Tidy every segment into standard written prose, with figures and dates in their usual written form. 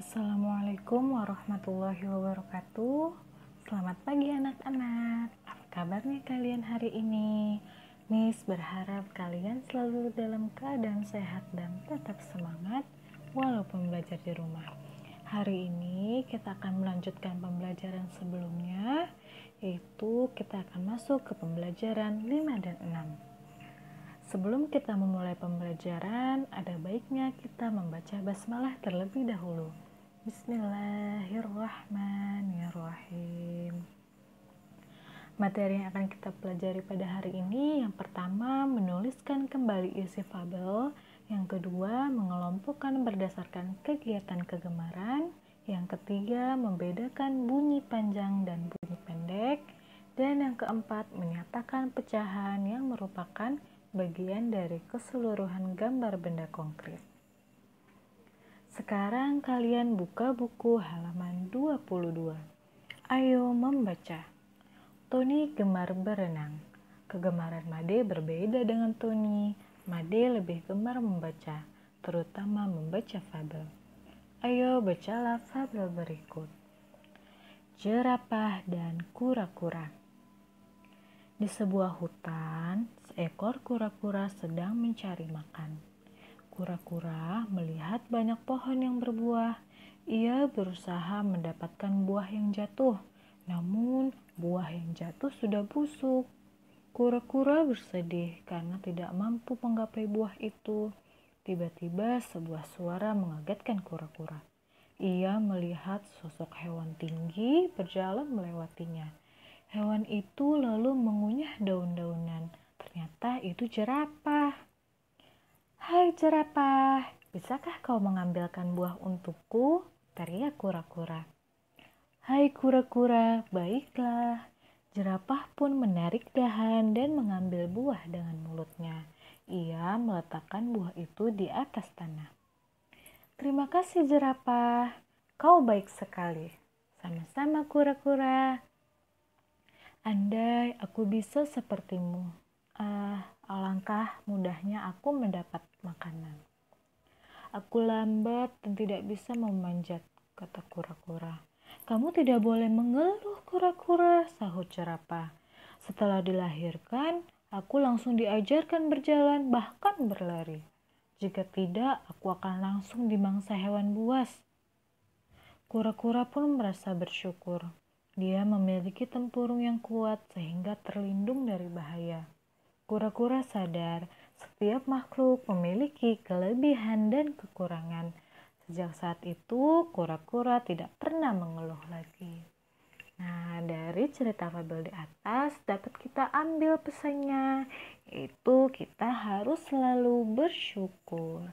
Assalamualaikum warahmatullahi wabarakatuh. Selamat pagi anak-anak. Apa kabarnya kalian hari ini? Miss berharap kalian selalu dalam keadaan sehat dan tetap semangat walaupun belajar di rumah. Hari ini kita akan melanjutkan pembelajaran sebelumnya, yaitu kita akan masuk ke pembelajaran 5 dan 6. Sebelum kita memulai pembelajaran, ada baiknya kita membaca basmalah terlebih dahulu. Bismillahirrahmanirrahim. Materi yang akan kita pelajari pada hari ini, yang pertama menuliskan kembali isi fabel, yang kedua mengelompokkan berdasarkan kegiatan kegemaran, yang ketiga membedakan bunyi panjang dan bunyi pendek, dan yang keempat menyatakan pecahan yang merupakan bagian dari keseluruhan gambar benda konkret. Sekarang kalian buka buku halaman 22. Ayo membaca. Tony gemar berenang. Kegemaran Made berbeda dengan Tony. Made lebih gemar membaca, terutama membaca fabel. Ayo bacalah fabel berikut. Jerapah dan kura-kura. Di sebuah hutan, seekor kura-kura sedang mencari makan. Kura-kura melihat banyak pohon yang berbuah. Ia berusaha mendapatkan buah yang jatuh, namun buah yang jatuh sudah busuk. Kura-kura bersedih karena tidak mampu menggapai buah itu. Tiba-tiba sebuah suara mengagetkan kura-kura. Ia melihat sosok hewan tinggi berjalan melewatinya. Hewan itu lalu mengunyah daun-daunan. Ternyata itu jerapah. Hai jerapah, bisakah kau mengambilkan buah untukku? Teriak kura-kura. Hai kura-kura, baiklah. Jerapah pun menarik dahan dan mengambil buah dengan mulutnya. Ia meletakkan buah itu di atas tanah. Terima kasih jerapah, kau baik sekali. Sama-sama kura-kura. Andai aku bisa sepertimu. Alangkah mudahnya aku mendapat makanan. Aku lambat dan tidak bisa memanjat, kata kura-kura. Kamu tidak boleh mengeluh, kura-kura, sahut jerapah. Setelah dilahirkan, aku langsung diajarkan berjalan, bahkan berlari. Jika tidak, aku akan langsung dimangsa hewan buas. Kura-kura pun merasa bersyukur. Dia memiliki tempurung yang kuat sehingga terlindung dari bahaya. Kura-kura sadar setiap makhluk memiliki kelebihan dan kekurangan. Sejak saat itu, kura-kura tidak pernah mengeluh lagi. Nah, dari cerita fabel di atas dapat kita ambil pesannya, yaitu kita harus selalu bersyukur.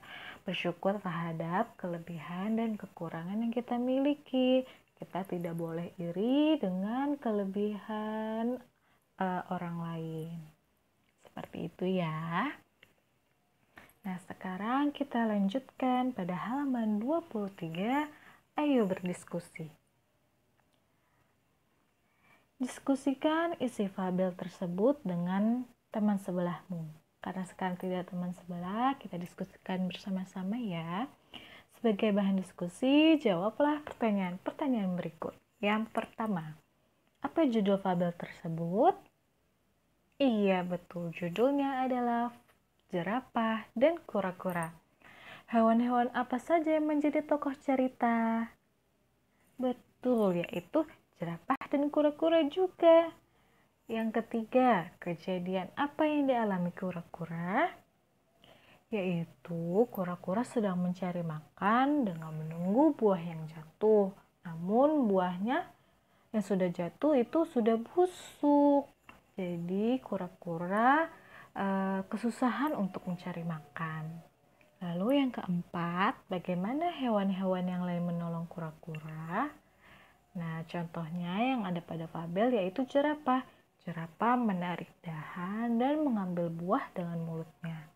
Bersyukur terhadap kelebihan dan kekurangan yang kita miliki. Kita tidak boleh iri dengan kelebihan orang lain. Seperti itu ya. Nah, sekarang kita lanjutkan pada halaman 23. Ayo berdiskusi. Diskusikan isi fabel tersebut dengan teman sebelahmu. Karena sekarang tidak teman sebelah, kita diskusikan bersama-sama ya. Sebagai bahan diskusi, jawablah pertanyaan berikut. Yang pertama, apa judul fabel tersebut? Iya, betul. Judulnya adalah Jerapah dan Kura-kura. Hewan-hewan apa saja yang menjadi tokoh cerita? Betul, yaitu jerapah dan kura-kura juga. Yang ketiga, kejadian apa yang dialami kura-kura? Yaitu kura-kura sedang mencari makan dengan menunggu buah yang jatuh. Namun buahnya yang sudah jatuh itu sudah busuk. Jadi kura-kura kesusahan untuk mencari makan. Lalu yang keempat, bagaimana hewan-hewan yang lain menolong kura-kura? Nah, contohnya yang ada pada fabel yaitu jerapah. Jerapah menarik dahan dan mengambil buah dengan mulutnya.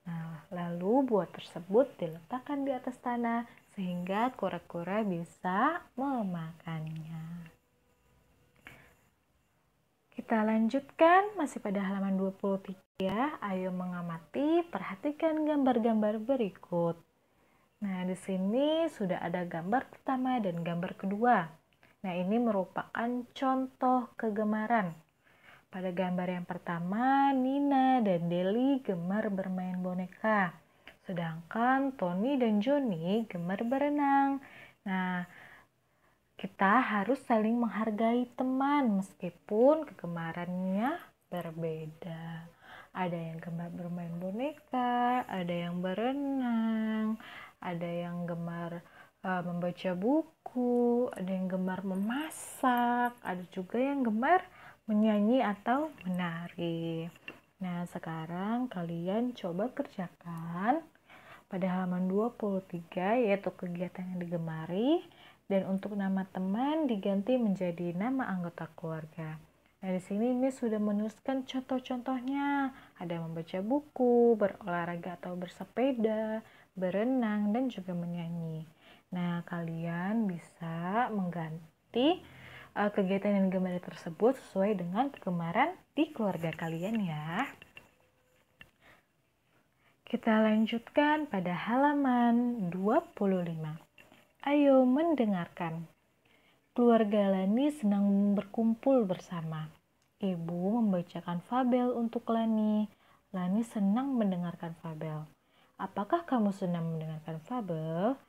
Nah, lalu buah tersebut diletakkan di atas tanah sehingga kura-kura bisa memakannya. Kita lanjutkan masih pada halaman 23. Ayo mengamati, perhatikan gambar-gambar berikut. Nah, di sini sudah ada gambar pertama dan gambar kedua. Nah, ini merupakan contoh kegemaran. Pada gambar yang pertama, Nina dan Deli gemar bermain boneka. Sedangkan Tony dan Johnny gemar berenang. Nah, kita harus saling menghargai teman meskipun kegemarannya berbeda. Ada yang gemar bermain boneka, ada yang berenang, ada yang gemar membaca buku, ada yang gemar memasak, ada juga yang gemar menyanyi atau menari. Nah, sekarang kalian coba kerjakan pada halaman 23, yaitu kegiatan yang digemari, dan untuk nama teman diganti menjadi nama anggota keluarga. Nah, di sini Miss sudah menuliskan contoh-contohnya. Ada membaca buku, berolahraga atau bersepeda, berenang, dan juga menyanyi. Nah, kalian bisa mengganti kegiatan yang digemari tersebut sesuai dengan kegemaran di keluarga kalian ya. Kita lanjutkan pada halaman 25. Ayo mendengarkan. Keluarga Lani senang berkumpul bersama. Ibu membacakan fabel untuk Lani. Lani senang mendengarkan fabel. Apakah kamu senang mendengarkan fabel?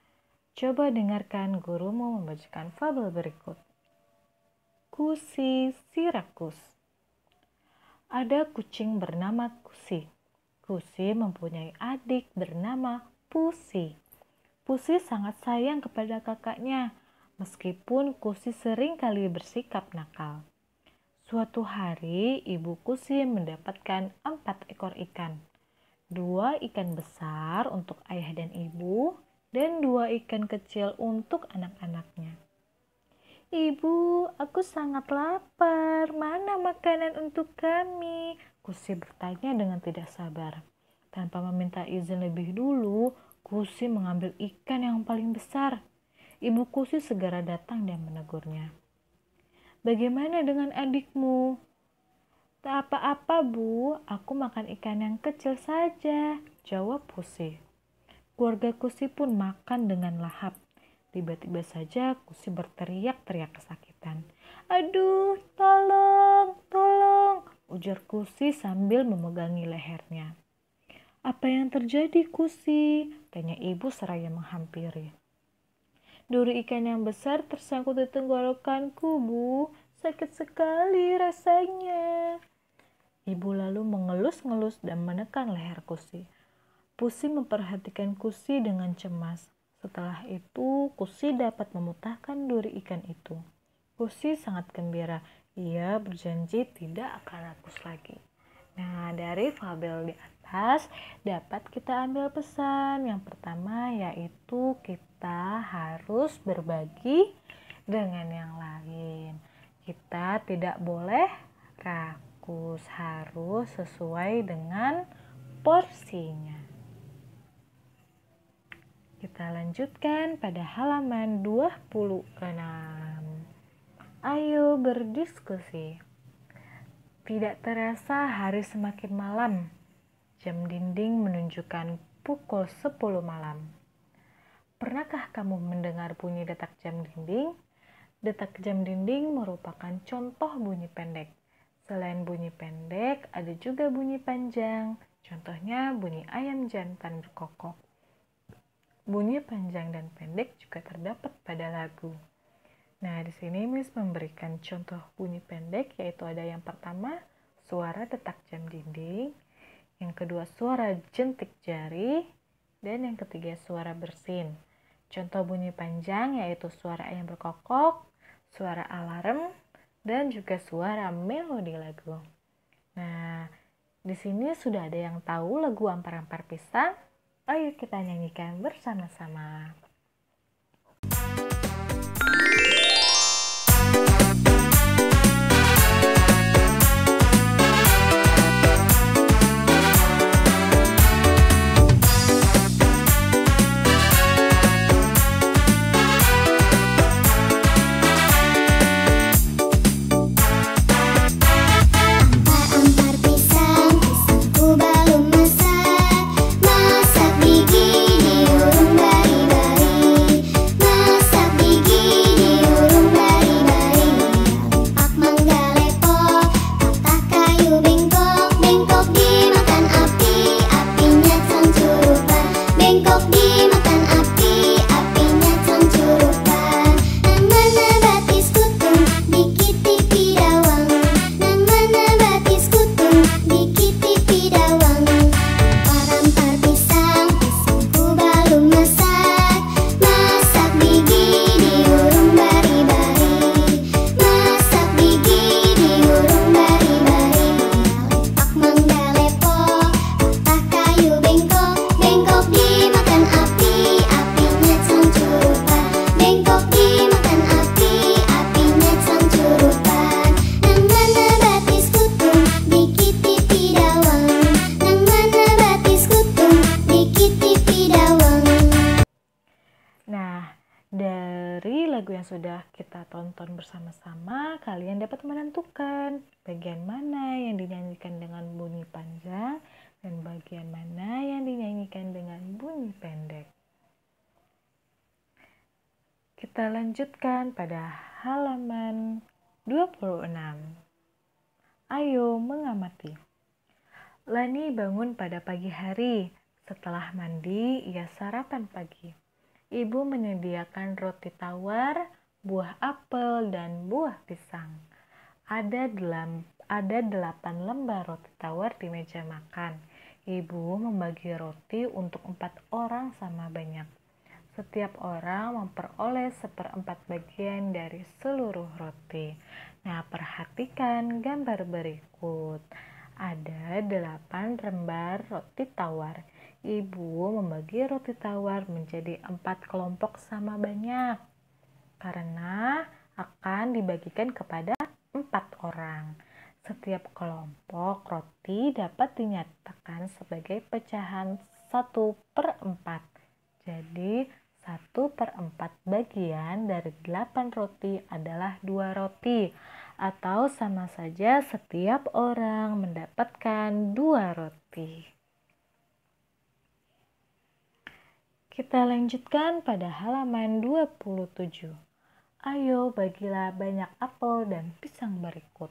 Coba dengarkan gurumu membacakan fabel berikut. Kusi si rakus. Ada kucing bernama Kusi. Kusi mempunyai adik bernama Pusi. Pusi sangat sayang kepada kakaknya, meskipun Kusi sering kali bersikap nakal. Suatu hari, ibu Kusi mendapatkan 4 ekor ikan. 2 ikan besar untuk ayah dan ibu, dan 2 ikan kecil untuk anak-anaknya. Ibu, aku sangat lapar. Mana makanan untuk kami? Kusi bertanya dengan tidak sabar. Tanpa meminta izin lebih dulu, Kusi mengambil ikan yang paling besar. Ibu Kusi segera datang dan menegurnya. Bagaimana dengan adikmu? Tak apa-apa, Bu. Aku makan ikan yang kecil saja, jawab Kusi. Keluarga Kusi pun makan dengan lahap. Tiba-tiba saja Kusi berteriak-teriak kesakitan. Aduh, tolong, tolong, ujar Kusi sambil memegangi lehernya. Apa yang terjadi, Kusi? Tanya ibu seraya menghampiri. Duri ikan yang besar tersangkut di tenggorokanku, Bu. Sakit sekali rasanya. Ibu lalu mengelus-ngelus dan menekan leher Kusi. Pusi memperhatikan Kusi dengan cemas. Setelah itu, Kusi dapat memutahkan duri ikan itu. Kusi sangat gembira. Ia berjanji tidak akan rakus lagi. Nah, dari fabel di atas dapat kita ambil pesan. Yang pertama yaitu kita harus berbagi dengan yang lain. Kita tidak boleh rakus, harus sesuai dengan porsinya. Kita lanjutkan pada halaman 26. Ayo berdiskusi. Tidak terasa hari semakin malam. Jam dinding menunjukkan pukul 10 malam. Pernahkah kamu mendengar bunyi detak jam dinding? Detak jam dinding merupakan contoh bunyi pendek. Selain bunyi pendek, ada juga bunyi panjang. Contohnya bunyi ayam jantan berkokok. Bunyi panjang dan pendek juga terdapat pada lagu. Nah, di sini Miss memberikan contoh bunyi pendek, yaitu ada yang pertama, suara detak jam dinding, yang kedua suara jentik jari, dan yang ketiga suara bersin. Contoh bunyi panjang yaitu suara ayam berkokok, suara alarm, dan juga suara melodi lagu. Nah, di sini sudah ada yang tahu lagu Ampar-Ampar Pisang? Ayo kita nyanyikan bersama-sama. Masak gigi diurung dari Dari lagu yang sudah kita tonton bersama-sama, kalian dapat menentukan bagian mana yang dinyanyikan dengan bunyi panjang dan bagian mana yang dinyanyikan dengan bunyi pendek. Kita lanjutkan pada halaman 26. Ayo mengamati. Lani bangun pada pagi hari. Setelah mandi, ia sarapan pagi. Ibu menyediakan roti tawar, buah apel, dan buah pisang. Ada 8 lembar roti tawar di meja makan. Ibu membagi roti untuk 4 orang sama banyak. Setiap orang memperoleh 1/4 bagian dari seluruh roti. Nah, perhatikan gambar berikut. Ada 8 lembar roti tawar. Ibu membagi roti tawar menjadi 4 kelompok sama banyak, karena akan dibagikan kepada 4 orang. Setiap kelompok roti dapat dinyatakan sebagai pecahan 1/4. Jadi, 1/4 bagian dari 8 roti adalah 2 roti, atau sama saja setiap orang mendapatkan 2 roti. Kita lanjutkan pada halaman 27. Ayo bagilah banyak apel dan pisang berikut.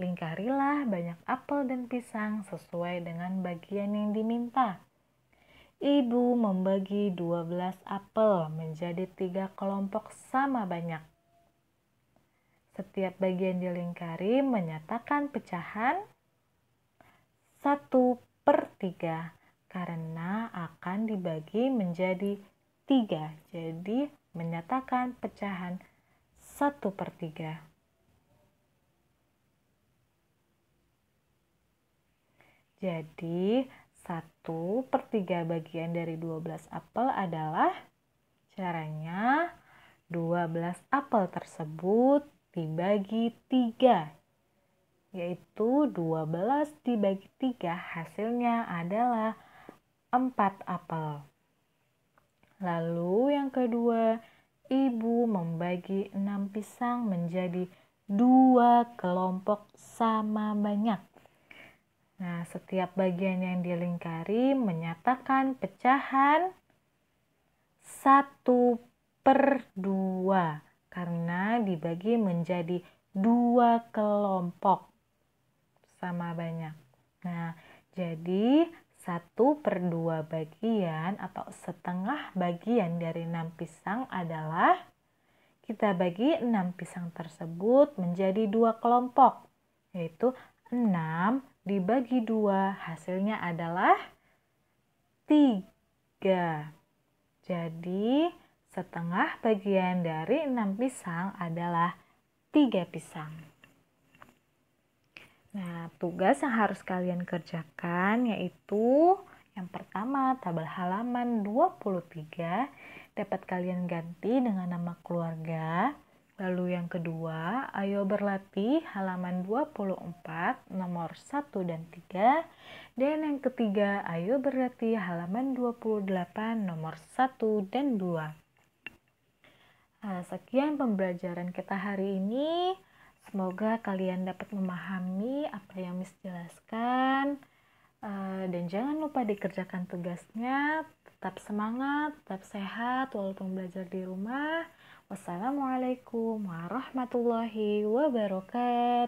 Lingkarilah banyak apel dan pisang sesuai dengan bagian yang diminta. Ibu membagi 12 apel menjadi 3 kelompok sama banyak. Setiap bagian dilingkari menyatakan pecahan 1/3. Karena akan dibagi menjadi 3, jadi menyatakan pecahan 1/3. Jadi 1/3 bagian dari 12 apel adalah, caranya 12 apel tersebut dibagi 3, yaitu 12 dibagi 3 hasilnya adalah 4 apel. Lalu yang kedua, ibu membagi 6 pisang menjadi 2 kelompok sama banyak. Nah, setiap bagian yang dilingkari menyatakan pecahan 1/2 karena dibagi menjadi 2 kelompok sama banyak. Nah, jadi 1/2 bagian atau setengah bagian dari 6 pisang adalah, kita bagi 6 pisang tersebut menjadi 2 kelompok, yaitu 6 dibagi 2 hasilnya adalah 3. Jadi setengah bagian dari 6 pisang adalah 3 pisang. Nah, tugas yang harus kalian kerjakan yaitu yang pertama, tabel halaman 23 dapat kalian ganti dengan nama keluarga. Lalu yang kedua, ayo berlatih halaman 24 nomor 1 dan 3. Dan yang ketiga, ayo berlatih halaman 28 nomor 1 dan 2. Sekian pembelajaran kita hari ini. Semoga kalian dapat memahami apa yang Miss jelaskan. Dan jangan lupa dikerjakan tugasnya. Tetap semangat, tetap sehat walaupun belajar di rumah. Wassalamualaikum warahmatullahi wabarakatuh.